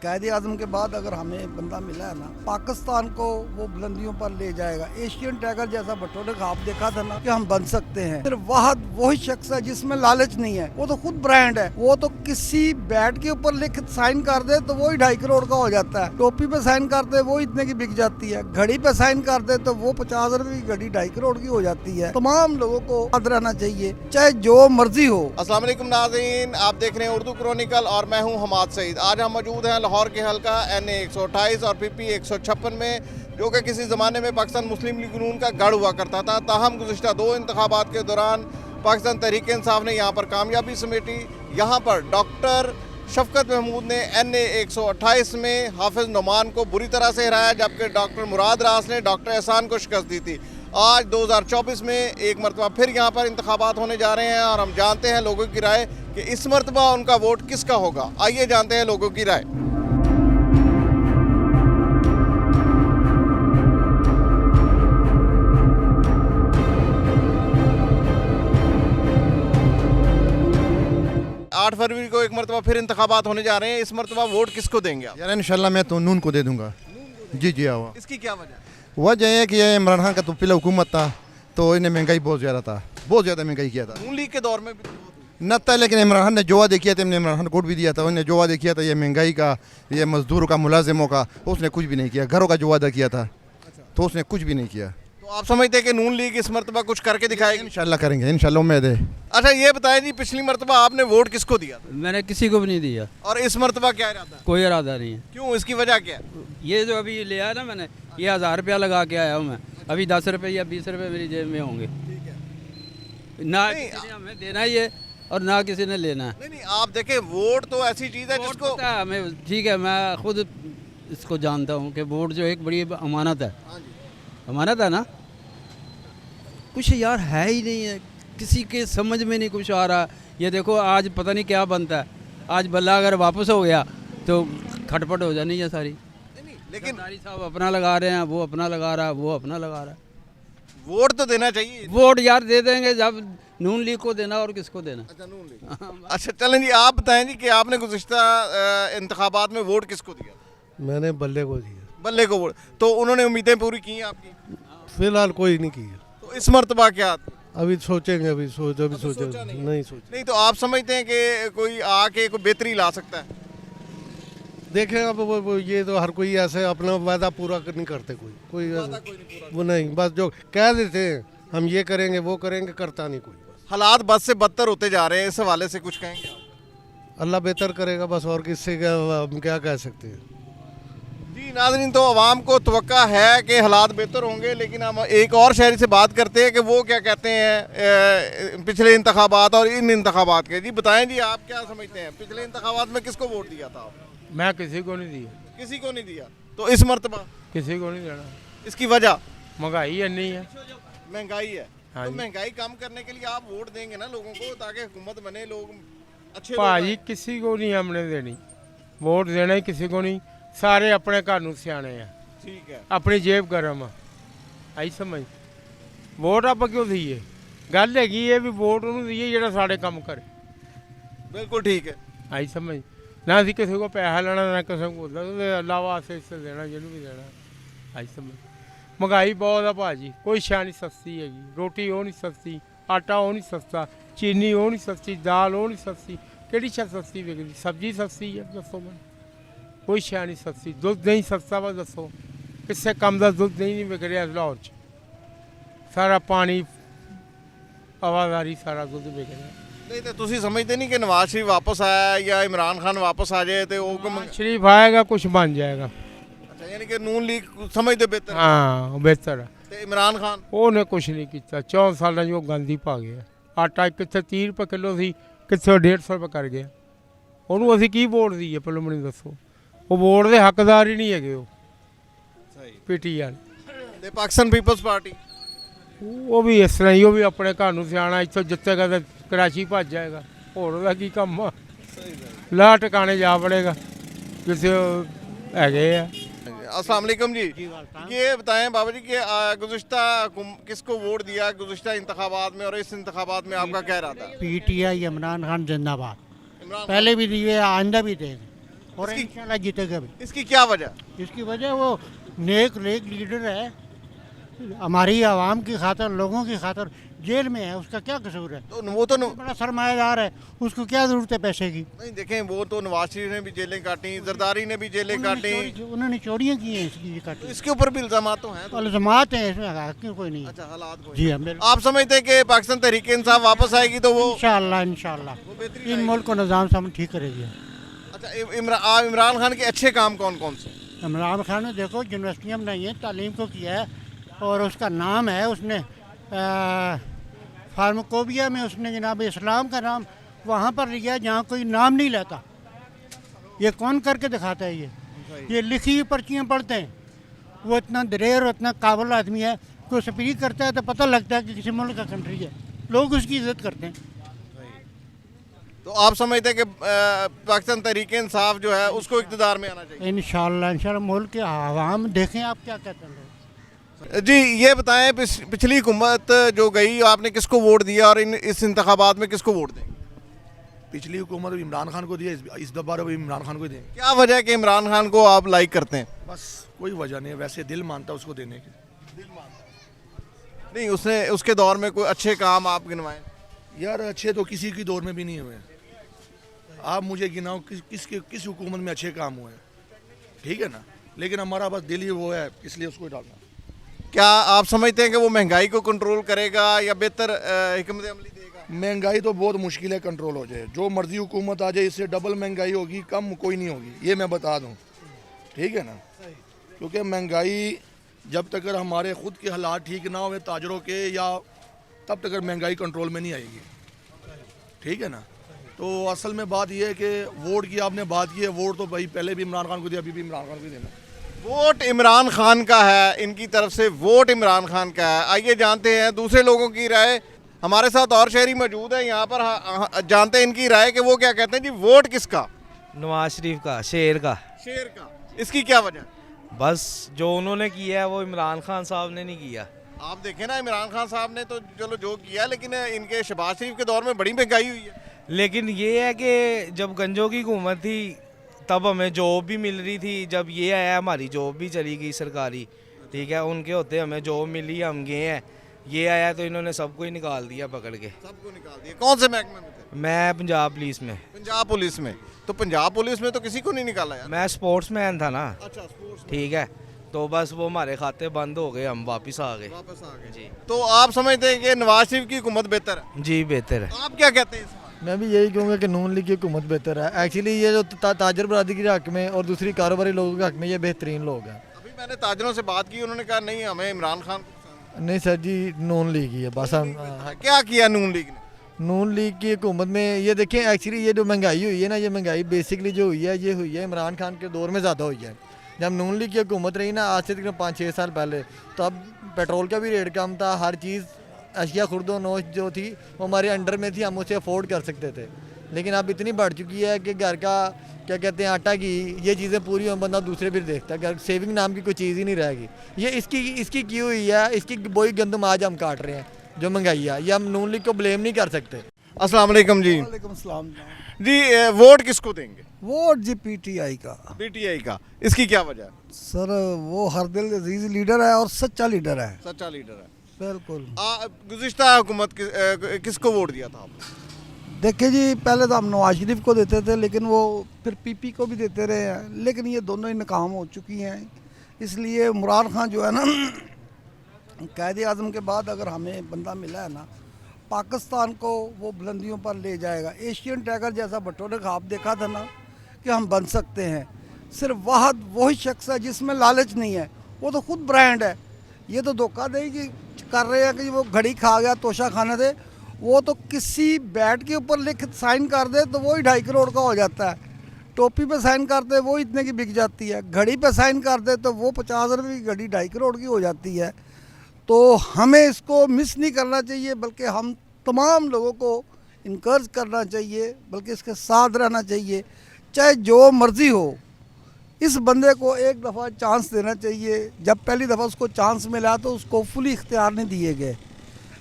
कायदे आजम के बाद अगर हमें बंदा मिला है ना, पाकिस्तान को वो बुलंदियों पर ले जाएगा। एशियन टाइगर जैसा भुट्टो ने ख्वाब देखा था ना कि हम बन सकते हैं। सिर्फ वही शख्स है जिसमें लालच नहीं है, वो तो खुद ब्रांड है। वो तो किसी बैट के ऊपर लिख साइन कर दे तो वो ही 2.5 करोड़ का हो जाता है। टोपी पे साइन कर दे वो इतने की बिक जाती है। घड़ी पे साइन कर दे तो वो 50 रुपए की घड़ी 2.5 करोड़ की हो जाती है। तमाम लोगों को याद रहना चाहिए, चाहे जो मर्जी हो। अस्सलाम वालेकुम नाज़रीन, आप देख रहे हैं उर्दू क्रॉनिकल और मैं हूं हमाद सईद। आज हम मौजूद हैं लाहौर के हल्का NA 128 और PP 156 में, जो कि किसी ज़माने में पाकिस्तान मुस्लिम लीग नून का गढ़ हुआ करता था। ताहम गुज़िश्ता 2 इंतखाबात के दौरान पाकिस्तान तहरीक इंसाफ ने यहाँ पर कामयाबी समेटी। यहाँ पर डॉक्टर शफकत महमूद ने NA 128 में हाफिज़ नुमान को बुरी तरह से हराया, जबकि डॉक्टर मुराद रास ने डॉक्टर एहसान को शिकस्त दी थी। आज 2024 में एक मरतबा फिर यहाँ पर इंतखाबात होने जा रहे हैं और हम जानते हैं लोगों की राय कि इस मरतबा उनका वोट किसका होगा। आइए जानते हैं लोगों की राय। आठ फरवरी को एक मरतबा फिर इंतखाबात होने जा रहे हैं। इस मरतबा वोट किसको देंगे आप? यार इंशाल्लाह मैं तो नून को दे दूंगा। जी जी आओ। इसकी क्या वजह? वजह है कि ये इमरान खान का तो पहले हुकूमत था तो इन्हें महंगाई बहुत ज़्यादा था, बहुत ज़्यादा महंगाई किया था। नून लीग के दौर में भी न था, लेकिन इमरान खान ने जो वादे किया था, इमरान खान को वोट भी दिया था। उन्हें जो वादे किया था ये महंगाई का, ये मजदूरों का, मुलाजिमों का, उसने कुछ भी नहीं किया। घरों का जो वादा किया था तो उसने कुछ भी नहीं किया। तो आप समझते हैं कि नून लीग इस मरतबा कुछ करके दिखाएगी? इंशाल्लाह करेंगे, इंशाल्लाह उम्मीद है। अच्छा ये बताएं जी, पिछली मरतबा आपने वोट किसको दिया था मैंने किसी को भी नहीं दिया। और इस मरतबा क्या इरादा है? कोई इरादा नहीं है। क्यों, इसकी वजह क्या है? ये जो अभी लिया है ना मैंने, ये 1000 रुपया लगा के आया हूँ मैं। अभी 10 रुपये या 20 रुपये मेरी जेब में होंगे। ना नहीं, किसी ने हमें देना ही है और ना किसी ने लेना है। नहीं नहीं, आप देखें वोट तो ऐसी चीज़ है वोट जिसको पता है हमें, ठीक है, मैं खुद इसको जानता हूँ कि वोट जो एक बड़ी अमानत है। अमानत है ना, कुछ यार है ही नहीं है, किसी के समझ में नहीं कुछ आ रहा। ये देखो आज पता नहीं क्या बनता है। आज बल्ला अगर वापस हो गया तो खटपट हो जानी है सारी। लेकिन सरदारी साहब अपना लगा रहे हैं, वो अपना लगा रहा है, वो अपना लगा रहा है। वोट तो देना चाहिए। वोट यार दे देंगे, जब नून लीग को देना और किसको देना। अच्छा नून लीग। अच्छा चलें जी, आप बताएं जी कि आपने गुज़िश्ता इंतखाबात में वोट किसको दिया? मैंने बल्ले को दिया। बल्ले को वोट। तो उन्होंने उम्मीदें पूरी की हैं आपकी? फिलहाल कोई नहीं किया। तो इस मरतबा क्या? अभी सोचेंगे, अभी सोचा सोचा नहीं सोचा। नहीं, तो आप समझते हैं कि कोई आके कोई बेहतरी ला सकता है? देखें अब वो ये तो हर कोई ऐसे अपना वादा पूरा नहीं करते। कोई वो नहीं, बस जो कह देते हैं हम ये करेंगे वो करेंगे, करता नहीं कोई। हालात बद से बदतर होते जा रहे हैं, इस हवाले से कुछ कहेंगे आप? अल्लाह बेहतर करेगा बस, और किससे हम क्या कह सकते हैं। जी नाज़रीन, तो अवाम को तवक्का है कि हालात बेहतर होंगे, लेकिन हम एक और शहरी से बात करते हैं कि वो क्या कहते हैं पिछले इंतखाबात और इन इंतखाबात के। जी बताएं जी, आप क्या समझते हैं, पिछले इंतखाबात में किसको वोट दिया था आप? मैं किसी को नहीं दिया। किसी को नहीं दिया। तो इस मरतबा किसी को नहीं देना। इसकी वजह महंगाई इतनी है। महंगाई है। हाँ तो जी। महंगाई कम करने के लिए आप वोट देंगे ना लोगों को, ताकि हुकूमत बने, लोग अच्छे भाजी लोग किसी को नहीं हमने देनी, वोट देना ही किसी को नहीं। सारे अपने घर नूं सियाने हैं, आए। ठीक है। अपनी जेब गर्म आई समझ। वोट आप क्यों दीए? गल हैगी है भी वोट उन्होंने दीए ਜਿਹੜਾ साढ़े काम करे। बिल्कुल ठीक है। आई समझ ना ਅਸੀਂ ਕਿਸੇ को पैसा लेना ना किसी को अलावा इससे देना ਜਿਹਨੂੰ भी देना। आई समझ महंगाई बहुत है भाजी, कोई शै नहीं सस्ती हैगी। रोटी वो नहीं सस्ती, आटा वो नहीं सस्ता, चीनी वो नहीं सस्ती, दाल वो नहीं सस्ती, ਕਿਹੜੀ शै सस्ती विकदी? सब्जी सस्ती है दसो मैं? कोई शै नहीं सस्ती। दुध नहीं सस्ता वा दसो? किसी कम का दुध नहीं विक रहा लाहौर च। सारा पानी आवाजारी सारा दुध विक रहा। नहीं तो तुसी समझते नहीं कि नवाज शरीफ वापस आया या इमरान खान वापस आ जाए तो वो शरीफ आएगा कुछ बन जाएगा। अच्छा, यानी कि नून लीग समझते बेहतर? हाँ बेहतर है। ते इमरान खान ਉਹਨੇ ਕੁਛ ਨਹੀਂ ਕੀਤਾ। 4 ਸਾਲਾਂ 'ਚ ਉਹ ਗੰਦ ਹੀ ਪਾ ਗਿਆ। ਆਟਾ ਕਿੱਥੇ 30 ਰੁਪਏ ਕਿਲੋ ਸੀ, ਕਿੱਥੇ 150 ਰੁਪਏ ਕਰ ਗਿਆ। ਉਹਨੂੰ ਅਸੀਂ ਕੀ ਵੋਟ ਦਈਏ ਪਹਿਲਾਂ ਮੈਨੂੰ ਦੱਸੋ? ਉਹ ਵੋਟ ਦੇ ਹੱਕਦਾਰ ਹੀ ਨਹੀਂ ਹੈਗੇ। ਉਹ ਸਹੀ। ਪੀਟੀਆਰ ਤੇ ਪਾਕਿਸਤਾਨ ਪੀਪਲਸ ਪਾਰਟੀ ਉਹ ਵੀ ਇਸ ਤਰ੍ਹਾਂ ਹੀ, ਉਹ ਵੀ ਆਪਣੇ ਘਰ ਨੂੰ ਸਿਆਣਾ। ਇੱਥੋਂ ਜਿੱਤੇਗਾ ਤਾਂ ਕਰਾਚੀ ਭੱਜ ਜਾਏਗਾ। ਹੋਰ ਉਹਦਾ ਕੀ ਕੰਮ ਆ? ਲਾ ਟਿਕਾਣੇ ਜਾ ਵੜੇਗਾ ਕਿਸੇ ਹੈਗੇ ਆ। अस्सलाम वालेकुम जी। ये बताएं बाबा जी कि गुज़िश्ता किसको वोट दिया गुज़िश्ता इंतखाबात में, और इस इंतखाबात में आपका क्या इरादा? PTI इमरान खान जिंदाबाद। इमरान पहले भी दिए, आइंदा भी देंगे। और इसकी- इंशाल्लाह जीतेगा भी। इसकी क्या वजह? इसकी वजह वो नेक लीडर है, हमारी आवाम की खातर, लोगों की खातर। जेल में है, उसका क्या कसूर है? तो वो तो बड़ा सरमायादार है, उसको क्या ज़रूरत है पैसे की? नहीं देखें, वो तो नवाज शरीफ ने भी जेलें काटी, जरदारी ने भी जेलें काटी, उन्होंने चोरियाँ की हैं, इसकी तो काटी। इसके ऊपर भी इल्जाम तो हैं। इल्ज़ामात हैं, इसमें हक़ की कोई नहीं है। अच्छा, हालात कोई जी हाँ, बिल्कुल। आप समझते हैं कि पाकिस्तान तहरीक इंसाफ वापस आएगी तो वो इंशाल्लाह इंशाल्लाह वो बेहतरी इन आएगी? मुल्क को निज़ाम सामने ठीक करेगी। अच्छा, इमरान खान के अच्छे काम कौन कौन से? इमरान खान ने देखो यूनिवर्सिटियाँ बनाई हैं, तालीम को किया है, और उसका नाम है, उसने फार्माकोपिया में उसने जनाब इस्लाम का नाम वहाँ पर लिया जहाँ कोई नाम नहीं लेता। ये कौन करके दिखाता है? ये लिखी हुई पर्चियाँ पढ़ते हैं। वो इतना दलेर और इतना काबिल आदमी है, कोई स्पीक करता है तो पता लगता है कि किसी मुल्क का कंट्री है, लोग उसकी इज्जत करते हैं। तो आप समझते हैं कि पाकिस्तान तहरीक इंसाफ जो है उसको इक़्तिदार में आना चाहिए? इंशाल्लाह मुल्क के आवाम देखें आप क्या कहते हैं। जी, ये बताएं, पिछली हुकूमत जो गई आपने किसको वोट दिया और इस इंतखाबात में किसको वोट देंगे? पिछली हुकूमत इमरान खान को दिया, इस दफा भी इमरान खान को देंगे। क्या वजह है कि इमरान खान को आप लाइक करते हैं? बस कोई वजह नहीं है, वैसे दिल मानता उसको देने की। नहीं, उसने उसके दौर में कोई अच्छे काम आप गिनवाएं? यार अच्छे तो किसी की दौर में भी नहीं हुए। आप मुझे गिनाओ किस हुकूमत में अच्छे काम हुए हैं, ठीक है ना? लेकिन हमारा बस दिल ही वो है, इसलिए उसको डालना। क्या आप समझते हैं कि वो महंगाई को कंट्रोल करेगा या बेहतर हिकमत अमली देगा? महंगाई तो बहुत मुश्किल है कंट्रोल हो जाए, जो मर्जी हुकूमत आ जाए, इससे डबल महंगाई होगी, कम कोई नहीं होगी, ये मैं बता दूं, ठीक है ना? क्योंकि महंगाई जब तक हमारे खुद के हालात ठीक ना हुए ताजरों के, या तब तक महंगाई कंट्रोल में नहीं आएगी, ठीक है ना? तो असल में बात यह है कि वोट की आपने बात की है, वोट तो भाई पहले भी इमरान खान को दिया, अभी भी इमरान खान को देना। वोट इमरान खान का है, इनकी तरफ से वोट इमरान खान का है। आइए जानते हैं दूसरे लोगों की राय। हमारे साथ और शहरी मौजूद है यहाँ पर, जानते हैं इनकी राय कि वो क्या कहते हैं। जी, वोट किसका? नवाज शरीफ का, शेर का। शेर का। इसकी क्या वजह? बस जो उन्होंने किया है वो इमरान खान साहब ने नहीं किया। आप देखें ना, इमरान खान साहब ने तो चलो जो किया, लेकिन इनके शहबाज शरीफ के दौर में बड़ी महंगाई हुई है। लेकिन ये है कि जब गंजों की हुकूमत थी तब हमें जॉब भी मिल रही थी, जब ये आया हमारी जॉब भी चली गई सरकारी, ठीक है? उनके होते हमें जॉब मिली, हम गए हैं। ये आया तो इन्होंने सबको ही निकाल दिया पकड़ के। सबको निकाल दिया। कौन से महकमे में थे? मैं पंजाब पुलिस में। पंजाब पुलिस में? तो पंजाब पुलिस में तो किसी को नहीं निकाला यार। मैं स्पोर्ट्समैन था ना। अच्छा, स्पोर्ट्स, ठीक है, तो बस वो हमारे खाते बंद हो गए, हम वापस आ गए। वापस आ गए जी। तो आप समझते हैं कि नवाज शरीफ की हुकूमत बेहतर है? जी बेहतर है। आप क्या कहते हैं? मैं भी यही कहूँगा कि नून लीग की हुकूमत बेहतर है। एक्चुअली ये जो ताजर बरादरी के हक में और दूसरी कारोबारी लोगों के हक में ये बेहतरीन लोग हैं। अभी मैंने ताजरों से बात की, उन्होंने कहा नहीं, हमें इमरान खान। नहीं सर जी, नून लीग ही है बस। हम क्या किया नून लीग ने? नून लीग की हुकूमत में ये देखें, एक्चुअली ये जो महंगाई हुई है ना, ये महंगाई बेसिकली जो हुई है, ये हुई है इमरान खान के दौर में ज़्यादा हुई है। जब नून लीग की हुकूमत रही ना, आज से तकरीबन 5-6 साल पहले, तब पेट्रोल का भी रेट कम था, हर चीज़ अशिया खुर्दो नोश जो थी वो हमारे अंडर में थी, हम उसे अफोर्ड कर सकते थे। लेकिन अब इतनी बढ़ चुकी है कि घर का क्या कहते हैं आटा की ये चीज़ें पूरी हो, बंदा दूसरे भी देखता है, घर सेविंग नाम की कोई चीज़ ही नहीं रहेगी। ये इसकी की हुई है, इसकी वही गंदम आज हम काट रहे हैं जो महंगाई है। ये हम नून लीग को ब्लेम नहीं कर सकते। अस्सलाम वालेकुम जी। वालेकुम सलाम जी, वोट किसको देंगे? वोट जी पीटीआई का। पीटीआई का। इसकी क्या वजह है? सर वो हर दिल अजीज लीडर है और सच्चा लीडर है। सच्चा लीडर है, बिल्कुल। गुज़िश्ता हुकूमत किसको वोट दिया था आपने? देखिए जी, पहले तो हम नवाज शरीफ को देते थे, लेकिन वो फिर पीपी को भी देते रहे हैं, लेकिन ये दोनों ही नाकाम हो चुकी हैं। इसलिए इमरान खान जो है ना, कायदे आज़म के बाद अगर हमें बंदा मिला है ना, पाकिस्तान को वो बुलंदियों पर ले जाएगा। एशियन टाइगर जैसा भट्टो ने ख्वाब देखा था ना कि हम बन सकते हैं। सिर्फ वही शख्स है जिसमें लालच नहीं है, वो तो खुद ब्रांड है। ये तो धोखाधड़ी की कर रहे हैं कि वो घड़ी खा गया तोशा खाने से, वो तो किसी बैट के ऊपर लिख साइन कर दे तो वो ही 2.5 करोड़ का हो जाता है। टोपी पे साइन करते वो इतने की बिक जाती है, घड़ी पे साइन कर दे तो वो 50 रुपये की घड़ी 2.5 करोड़ की हो जाती है। तो हमें इसको मिस नहीं करना चाहिए, बल्कि हम तमाम लोगों को इनकरेज करना चाहिए, बल्कि इसके साथ रहना चाहिए, चाहे जो मर्ज़ी हो। इस बंदे को एक दफ़ा चांस देना चाहिए। जब पहली दफ़ा उसको चांस मिला तो उसको फुली इख्तियार नहीं दिए गए,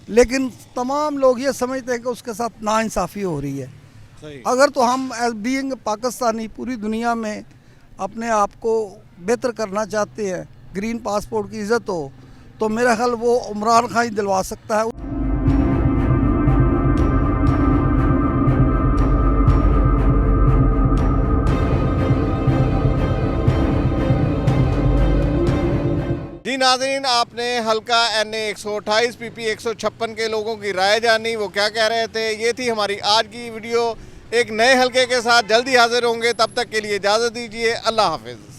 लेकिन तमाम लोग ये समझते हैं कि उसके साथ नाइंसाफ़ी हो रही है। अगर तो हम बीइंग पाकिस्तानी पूरी दुनिया में अपने आप को बेहतर करना चाहते हैं, ग्रीन पासपोर्ट की इज़्ज़त हो, तो मेरा ख्याल वो इमरान खान ही दिलवा सकता है। जी नाज़रीन, आपने हल्का NA 128 PP 156 के लोगों की राय जानी, वो क्या कह रहे थे। ये थी हमारी आज की वीडियो। एक नए हल्के के साथ जल्दी हाजिर होंगे, तब तक के लिए इजाज़त दीजिए। अल्लाह हाफिज़।